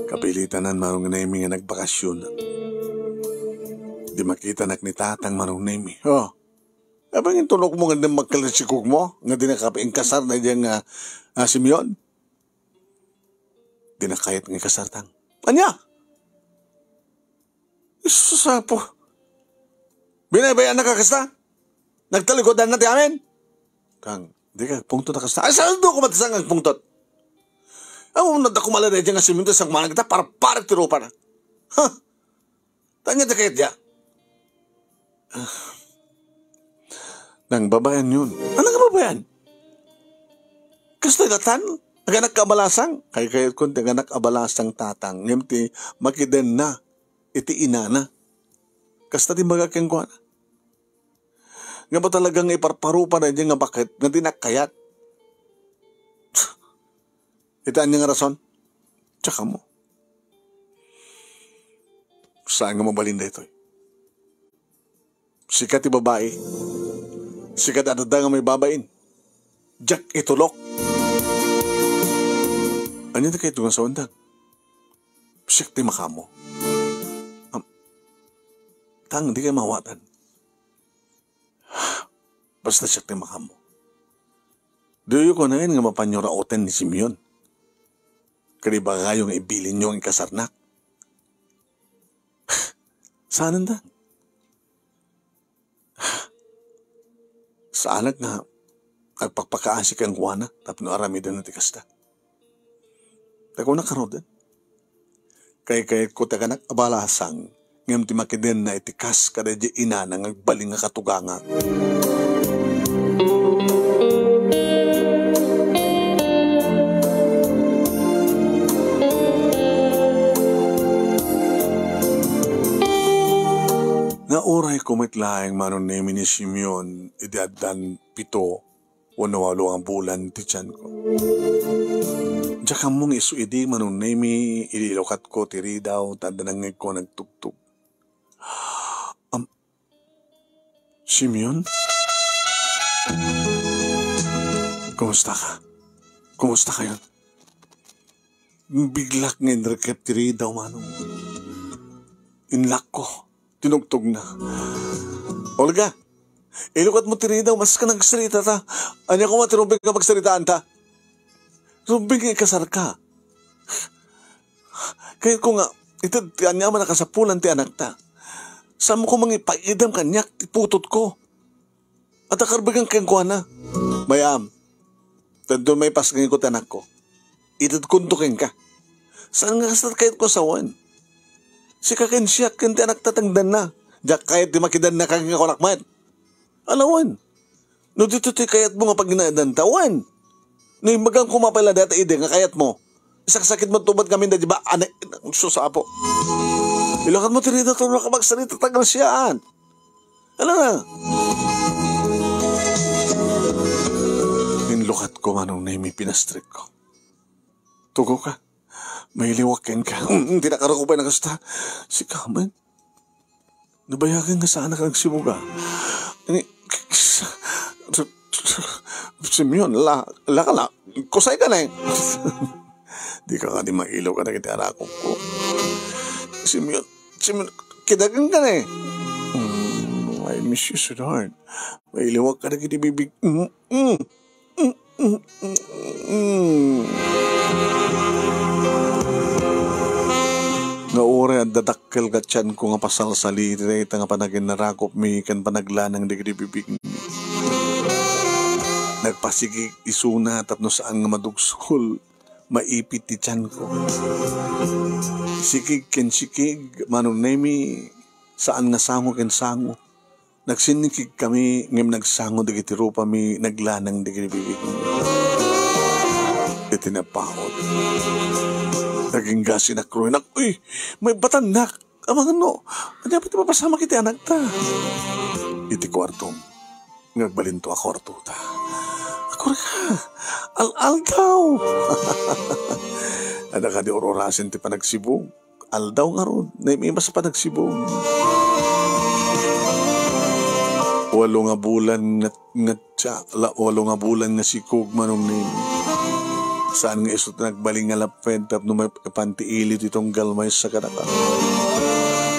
Kapilitanan manong nemi nga nagbakasyon. Di makita nak ni tatang manong nemi. Oh, abang yung tunok mo nga din magkalasikog mo nga di nakapaing kasar na diyang Simeon. Di nakayat nga kasartang. Anya? Isasapo. Binabayan na kakasta? Nagtaligodan natin amin? Kang, di ka, pungtot na kasta. Ay, saan doon ko matasang ang pungtot? Ang unad ako malaray dyan nga siminto sa kumalang kita para tirupa na. Ha? Tanya na kayat dyan. Nang babayan yun. Anong babayan? Kastoy latan? Aganak kabalasang? Kaya kung aganak kabalasang tatang. Ngimti makiden na. Iti inana. Kasta di magakeng kuha na. Nga ba talagang iparparupa na dyan nga bakit nga dinakayat? Itaan niya nga rason? Tsaka mo. Saan nga mabalinda ito? Sikat ti babae. Sikat adada nga may babain. Jack itulok. Ano na kayo ito nga sa undang? Siyak ti makamo. Tang, di kayo mawatan. Basta siyak ti makamo. Diyo ko na yun nga mapanyuraoten ni Simeon. Kariba nga yung ibilin nyo ang ikasarnak. Saan na? Saan nga agpagpakaasi kang kuwana tapno aramidan na tikasta. Tako na karodan. Kaya ko taganak abalasang ngam ti makiden na itikas kada di ina nang agbaling nga katuganga. Nga oray kumitlaeng manon nemi ni Simeon idiadan 7 o 8 ang bulan ti tiyan ko. Diyak mong isu idi manon nemi ililokat ko tiri daw tadanangig ko nagtugtog. Simeon? Kumusta ka? Kumusta kayo? Biglak nga inrekep tiri daw manong. Inlak ko. Tinugtog na. Olga, ilukat mo tiri daw, mas ka nagsalita ta. Anya ko matirumbing ka magsalitaan ta. Rumbing nga ikasar ka. Kaya ko nga, ito, anya man nakasapulan ti anak ta. Saan mo ko mangipaidam kanyak, tiputot ko. At akarbigang kang kuha na. Bayam, doon may pasgangin ko ti anak ko. Itad kuntukin ka. Saan nga kasat kahit ko sawan? Si kakin siya, kinti anak tatangdan na. Diyak kahit di makidan na kaking ako nakman. Alawan. No dito ti kayat mo nga pag ginaadan tawan. No magang kumapala data ide nga kayat mo. Isakasakit mo tubad kami na di ba? Anak, susapo. Ilangan mo tinita ito na kamagsalita tagal siyaan. Alam na. Inlukat ko manong na may pinastrik ko. Tugo ka. May liwakin ka. Hindi nakarukupay na kasta. Si Kaman. Nabayagan nga sana ka nagsimuga. Simeon, la ka la. Kusay ka na eh. Di ka nga di mailaw ka na kitiarakop ko. Simeon, kidagan ka na eh. I miss you, sweetheart. May liwag ka na kitibibig. Nga ore at dadakkel ka tiyan ko nga pasal sa litre ita nga panagin narakop mi kan panaglanang digdibibig mi. Nagpasigig isuna tapno saan nga madugsol maipit ti tiyan ko. Sikig ken sikig manon nemi saan nga sango ken sango. Nagsinikig kami ngem nagsango digiti rupa mi naglanang digdibibig mi. Itinapahot. Naging gasin na kruin. Uy, may batanak. Amang ano, dapat mapasama kita anak ta. Iti kwartong. Nagbalinto ako kwarto ta. Ako ka. Al daw. Ada ka di ororasin ti panagsibong. Al daw nga ron. Naimima sa panagsibong. 8 nga bulan nga bulan nga si Kug manong nini. Saan nga isot nagbaling nga laped tap no may pantiilit itong galmay sa kanaka.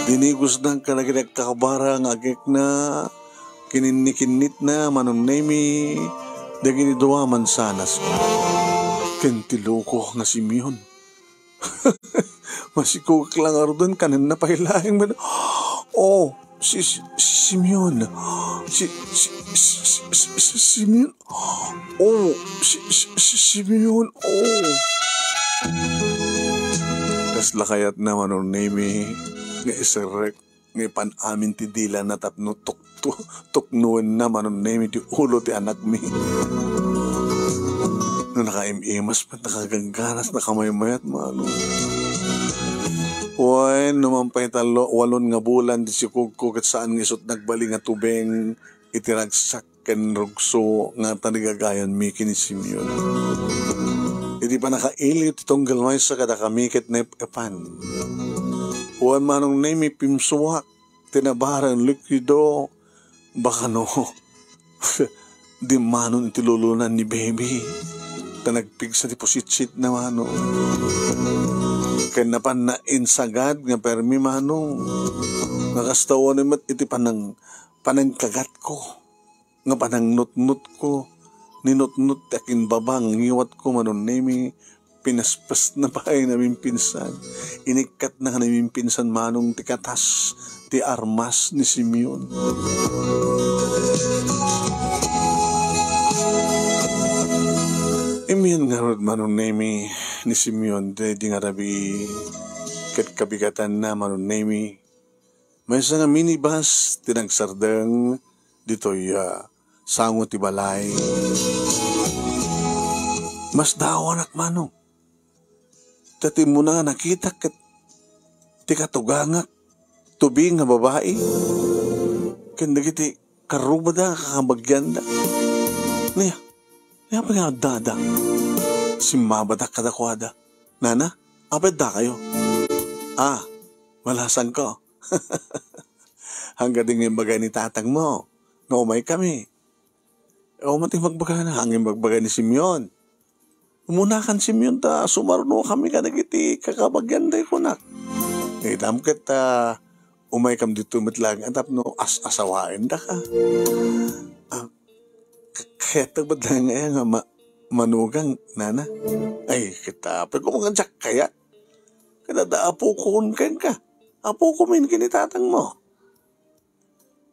Dinigos na ka na kinagkakabara nga agik na kininikinit na manon nemi daginiduwa man sanas ko. Kentiloko nga Simeon. Masikog lang arudan kanin na pahilaing man. Oh, si Simeon. Simeon. Oh, Simeon. Oh. Kas lakayat naman o nemi nga isarek nga panamin ti dila na tapno tuknuan naman o nemi ti ulo ti anak mi. No nakaimimas pa nakagangganas nakamayamayat malo. Uy, numampay 8 nga bulan di si Kugkug at saan nga isot nagbaling nga tubeng itiragsak ken rugso nga tanigagayan mi kini Simeon. Hindi pa nakailit itong galmay sa kada kamikit na ipan. Uwan manong na may pimsuwak, tinabaran likido, baka no, di manon itilulunan ni baby, tanagpig sa deposit na mano. Kaya napan na insagad nga permi manong nakastawa naman iti panangkagat ko nga panangnut-nut ko ninut-nut akin babang ngiwat ko manon nemi pinaspas na pahay namin pinsan inikat na namin pinsan manong tikatas ti armas ni Simeon. Imiyan nga rod manon nemi ni Simeon di nga rabi kat kabigatan na manon nemi may isa nga minibus tinagsardeng dito'y sango ti balay. Mas dawan at manong. Dati mo na nga nakita kat ti katugangak tubing nga babae. Kanda kiti karubada kakabagyan da. Niya pa nga dada. Simabada kadakwada. Nana, apad da kayo? Malasan ko. Hanggang din yung bagay ni tatang mo. Naumay kami. Mating magbaga na. Hanggang magbaga ni Simeon. Umunakan Simeon ta. Sumarno kami ka nagiti kakabagyan day ko na. Itam kita umay kam dito matlang. Atap no asawain da ka. Kaya tagbad lang nga manugang nana. Ay kita. Pero kung mga jak kaya. Kaya daapo kun ka. Apo ko min kinitatang mo.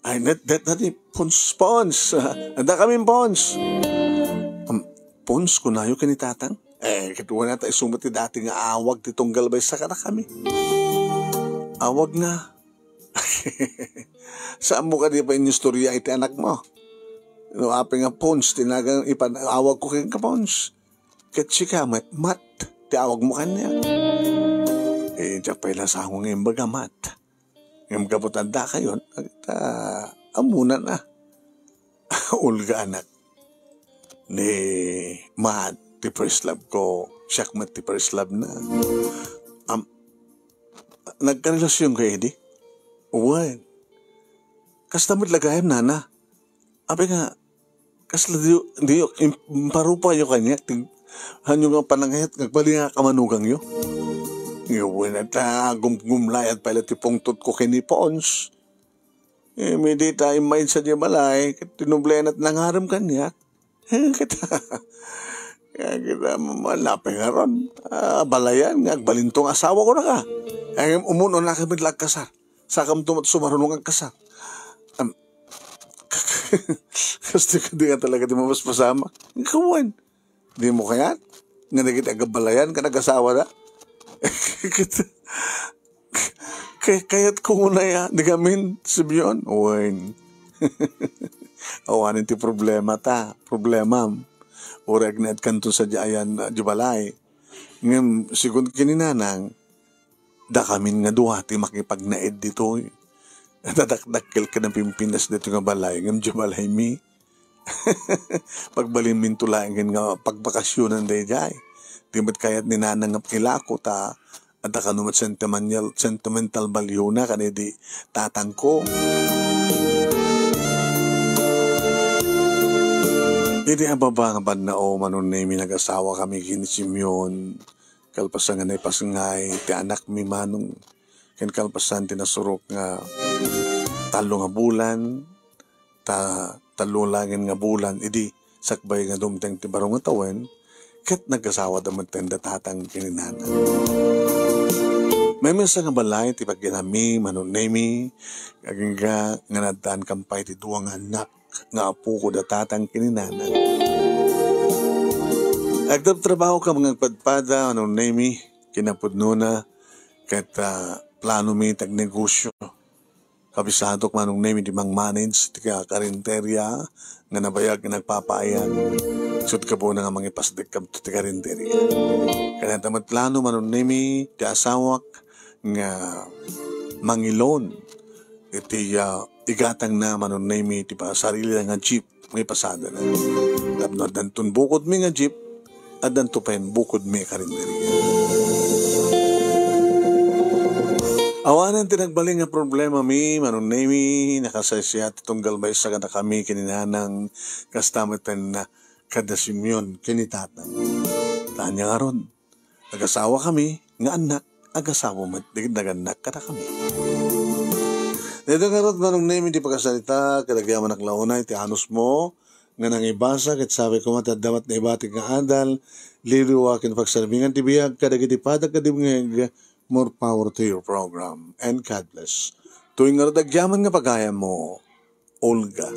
Ay, nati pons. Anda kami pons. Pons ko na yung kinitatang? Katuwa na tayo sumati dati nga awag titong galbay sa kana kami. Awag na. Saan mo ka di pa yung istorya iti anak mo? Api nga pons, tinagang ipanawag ko kayong kapons. Katsi ka, mat, ti awag mo kanya. Diyak pa ilang sa akong ngayong bagamat. Ngayong kaputanda kayo, amunan na. Ulga anak. Ni Mahat, ti first love ko, siyak mat ti first love na. Nagkarelasyon kayo, Eddie? Uwan. Kastamit lagayam, nana. Ape nga, kasla di parupa yung kanya, hanyong nga panangayat, nagbali nga kamanugang yun. Ngayon na gumlayat pala tipong tut ko kini Pons. May di tayo main sa di balay, tinublayan at nangaram kanya. Kita malapay nga ron. Balayan, balintong asawa ko na ka. Umuno na kami lagkasar. Sakam tumat sumarunong ang kasar. Kasi di nga talaga di mo mas pasama. Kawan, di mo kaya? Nga nagit agabalayan ka nag-asawa na? Kaya't ko muna ya di kami Simeon uwain. Awanin ti problema urag na at kanto sa diayan jibalay ngam sigun kininanang da kamin nga duha ti makipagnaed dito dadakdakkel ka ng Pimpinas dito nga balay ngam jibalay mi. Pagbalin min tulaingin nga pagbakasyonan day jay di ba't kaya't ninanangap kilako ta at kanumat sentimental value na kanidi tatang ko. Hindi ababa nga bad na manon na nag-asawa kami kini Simeon kalpasan nga na ipasangay ti anak mi manong ken kalpasan tinasurok nga talo nga bulan talo langin nga bulan idi sakbay nga dumteng ti barong nga tawen ket nag-asawa daman tenda tatang kininana. May mesa nga balay ti pagginami manunemi aging nga nadaan kampay ti duwang anak nga apo ko da tatang kininana. Agdab trabaho ka mga padpada manunemi kinapudno na ket plano mi tag negosyo. Kabisadok manunemi di mang manage ti karinterya nga nabayag nga nagpapayag. Sud ka po na nga mga pasdik kam ti karinterya. Kaya tamat plano manunemi ti asawak nga mangilon iti igatang na manunemi ti pa sarili nga jeep may pasada na. Tapno dantun bukod mi nga jeep at danto pa yung bukod mi karinderya. Awanan tinagbaling nga problema mi manunemi nakasasya itong galbay sa kada kami kininanang kastamatan na kada Simeon kinitatang. Tanya nga ron. Nag-asawa kami nga anak agasawa mo naganak kada kami. Dito karot manong name hindi pagkasalita, kadagyaman ang launay, ti anos mo, nga nang ibasa, kat sabi ko matadamat na ibating nga adal, liliwakin pagsarbingan ti biyag, kadagiti padag kadibngeg, more power to your program. And God bless. Tuwing nga dagyaman nga pagaya mo, Olga.